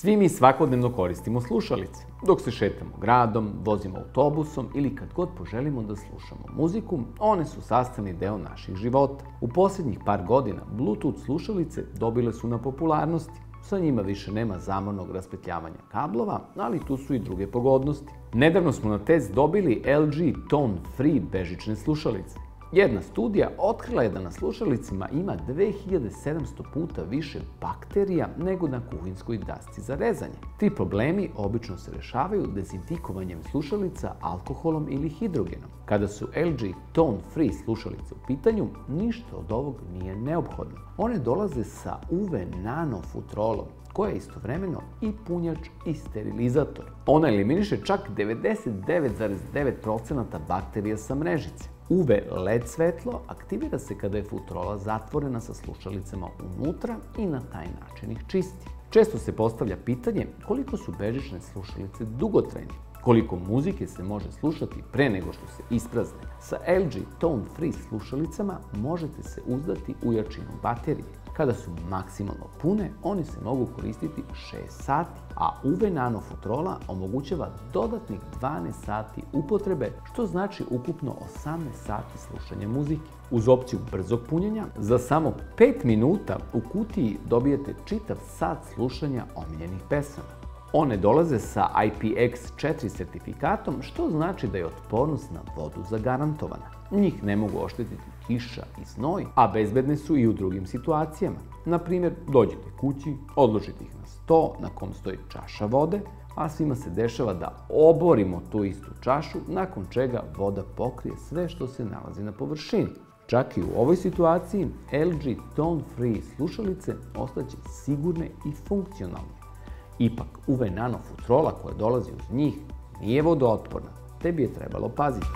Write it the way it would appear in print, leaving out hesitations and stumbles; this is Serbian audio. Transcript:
Svi mi svakodnevno koristimo slušalice. Dok se šetamo gradom, vozimo autobusom ili kad god poželimo da slušamo muziku, one su sastavni deo naših života. U posljednjih par godina Bluetooth slušalice dobile su na popularnosti. Sa njima više nema zamornog raspetljavanja kablova, ali tu su i druge pogodnosti. Nedavno smo na test dobili LG Tone Free bežične slušalice. Jedna studija otkrila je da na slušalicima ima 2700 puta više bakterija nego na kuhinskoj dasci za rezanje. Ti problemi obično se rešavaju dezinfikovanjem slušalica alkoholom ili hidrogenom. Kada su LG Tone Free slušalice u pitanju, ništa od ovog nije neophodno. One dolaze sa UV nanofutrolom, koja je istovremeno i punjač i sterilizator. Ona eliminiše čak 99,9% bakterija sa mrežice. UV LED svetlo aktivira se kada je futrola zatvorena sa slušalicama unutra i na taj način ih čisti. Često se postavlja pitanje koliko su bežične slušalice dugotrajne, koliko muzike se može slušati pre nego što se isprazne. Sa LG Tone Free slušalicama možete se uzdati u jačinu baterije. Kada su maksimalno pune, oni se mogu koristiti 6 sati, a UV nanofutrola omogućava dodatnih 12 sati upotrebe, što znači ukupno 18 sati slušanja muzike. Uz opciju brzog punjenja, za samo 5 minuta u kutiji dobijete čitav sat slušanja omiljenih pesama. One dolaze sa IPX4 sertifikatom, što znači da je otpornost na vodu zagarantovana. Njih ne mogu oštetiti kiša i znoj, a bezbedne su i u drugim situacijama. Na primjer, dođete kući, odložite ih na sto na kom stoji čaša vode, a svima se dešava da oborimo tu istu čašu, nakon čega voda pokrije sve što se nalazi na površini. Čak i u ovoj situaciji LG Tone Free slušalice ostaće sigurne i funkcionalne. Ipak, UV nanofutrola koja dolazi uz njih nije vodootporna, te bi je trebalo paziti.